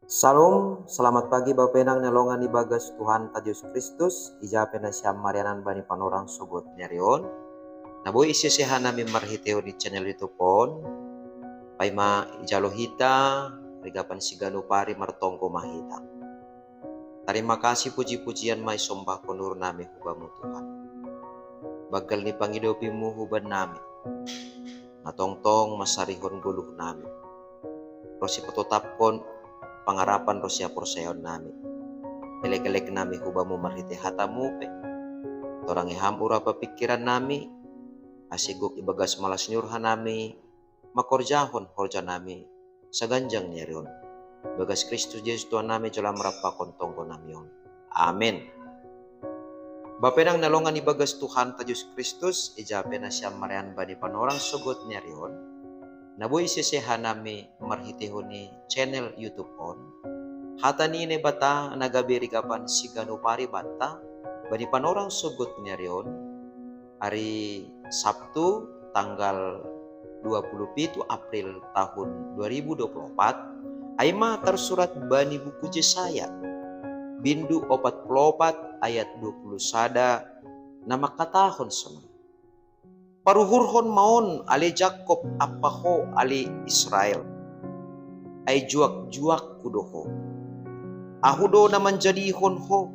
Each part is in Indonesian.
Salam, selamat pagi Bapak Enang nelongan ibagas Tuhan Yesus Kristus. Ija pena siam marianan bani panorang sogot nyarion. Nabo isi sehana mi marhiteo di channel YouTube pon. Paima ijalo hita, rigapan sigano pari martongko mahita. Terima kasih puji-pujian mai sombah konur nami hubamu Tuhan. Bagal ni pangidopimu huban nami. Natongtong masarihon guluh nami. Rosi patotapkon pangarapan rosia porsayon nami. Elek-elek nami hubamu marhite hatamu pe. Torang ihampura pikiran nami. Asiguk ibagas malas nyurhan nami. Makorjahon horja nami. Saganjang nyerion. Bagas Kristus Yesus Tuhan nami jalan merapakon tonggo namion. Amin. Bapenang nalongan ibagas Tuhan Yesus Kristus. Ijape na siyam marian bani panorang sugot nyerion. Naboy sisehan nami marhitihoni channel YouTube on. Hatani ne bata nagabiri kapan sigano pari bata bani panorang sugot nyarion. Hari Sabtu tanggal 27 April tahun 2024. Aima tersurat bani buku Yesaya. Bindu 44 ayat 21 nama katahon sama. Paruhurhon maon ali Jakob apaho ali Israel. Ay juak-juak kudoho. Ahudo naman jadi honho.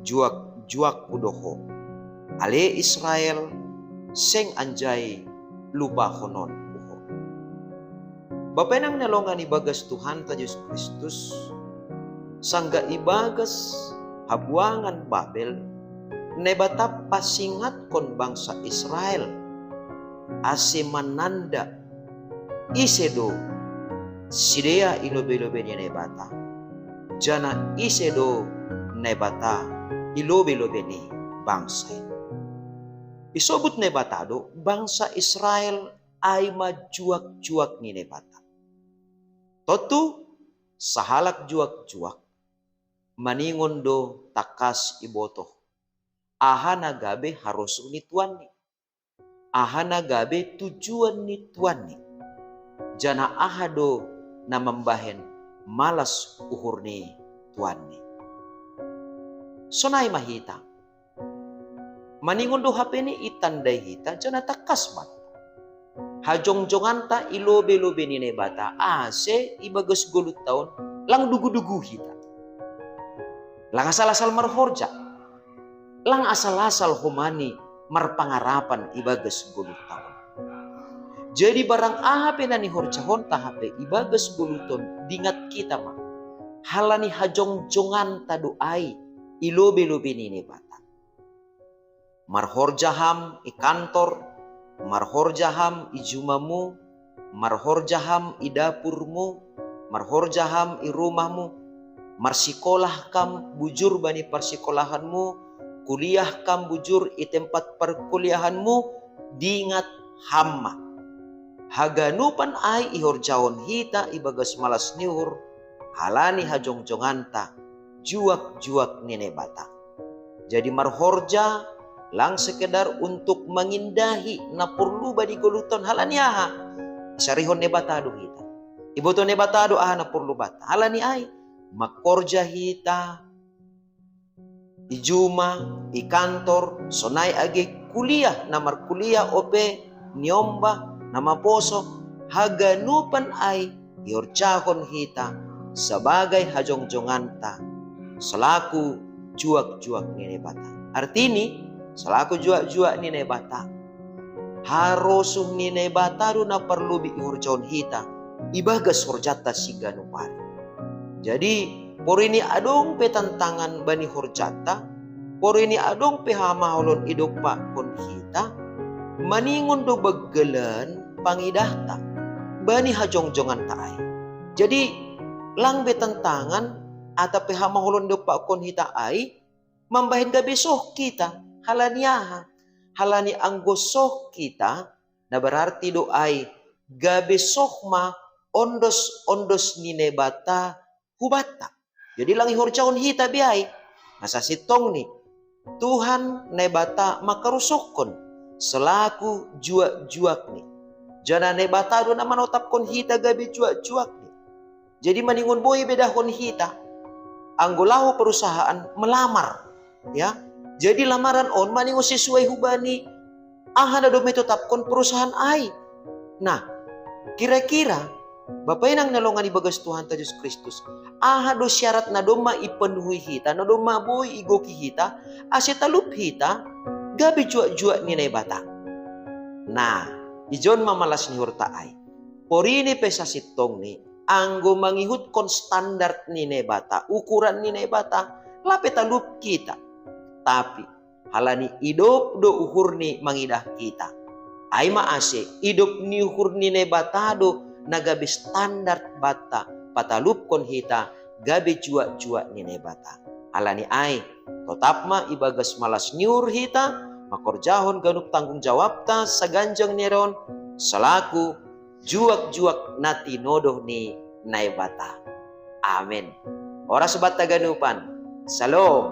Juak-juak kudoho. Ali Israel seng anjay lupa honon uho. Bapenang nalongan ibagas Tuhan Yesus Kristus. Sangga ibagas habuangan Babel. Nebata pasingat kon bangsa Israel. Ase mananda isedo sidea ilobe-lobe ni nebata. Jana isedo nebata ilobe-lobe ni bangsa. Isobut nebata do bangsa Israel ay majuak-juak ni nebata. Totu sahalak juak-juak maningon do takas ibotoh. Ahana gabe harus ni tuan ni. Ahana gabe tujuan ni tuan ni. Jana ahado na membahen malas uhur ni tuan ni. Sonai mahita. Maningon do HP ni itandai hita jana takas mat. Hajong-jongan ta ilobe-lobe ni nebata. Ase ibagas gulut taon lang dugu-dugu hita. Lang asal-asal marhorja. Lang asal-asal humani marpangarapan ibagas gulut tahun. Jadi barang ahape na ni horcahon tahape ibagas guluton dingat kita mah. Halani hajong-jongan taduai ilobe-lobe ni nebata. Marhorjaham i kantor, marhorjaham i jumamu, marhorjaham i dapurmu, marhorjaham i rumahmu, marsikolah kam bujur bani persikolahanmu, kuliah kam bujur i tempat perkuliahanmu dingat hamma. Haganupan ay ihorjaon hita ibagas malas niur halani hajong-jonganta juak-juak ni nebata. Jadi marhorja lang sekedar untuk mengindahi na perlu badi goluton halani aha. Sarihon nebata do hita. Iboto nebata do aha na perlu bata. Halani ay makorja hita ijuma, i kantor, sonai age kuliah, namar kuliah ope, niomba, nama poso, haganupan ay iorcahon hita sebagai hajong-jonganta selaku juak-juak ni nebata. Artini, selaku juak-juak ni nebata, harosuh ni nebata do na perlu iorcahon hita, ibagas horjata siganupari. Jadi, porini adong pe tantangan bani horjata, porini adong pe hamaholon idopa kon hita, maningon do begelan pangidahta, bani hajong-jongan taay. Jadi lang be tantangan ata pe hamaholon dopa kon hita ay, mambahin gabi soh kita, halaniaha, halani anggosoh kita, na berarti do ay gabi soh ma ondos-ondos ni nebata hubata. Jadi lang ihorcaon hita biay. Masa sitong ni. Tuhan nebata makarusokon. Selaku juak-juak ni. Jana nebata do na manotapkon hita gabi juak-juak ni. Jadi maningon boy bedahon hita. Anggolaho perusahaan melamar. Ya. Jadi lamaran on maningon sesuai hubani. Aha na do tetapkan perusahaan ai. Nah, kira-kira Bapak enang nalongan ibagas Tuhan ta Yesus Kristus. Aha do syarat na do maipenuhi hita, na do maboy igoki hita, ase talup hita, gabi jua-jua ni bata. Nah, ijon mamalas ni hurta ay. Porini pesa sitong ni, anggo mangihut kon standar ni bata, ukuran ni bata, lape talup kita. Tapi, halani idop do uhur ni mangidah kita. Ay maase, idop ni uhur ni bata do, nagabi standar bata, patalup kon hita, gabi jua-jua ni bata. Halani ay, tetap ma ibagas malas nyur hita, makorjahon ganuk tanggung jawab ta sa ganjang niron selaku juak-juak nati nodoh ni naibata. Amin. Ora sebat taganupan. Salam.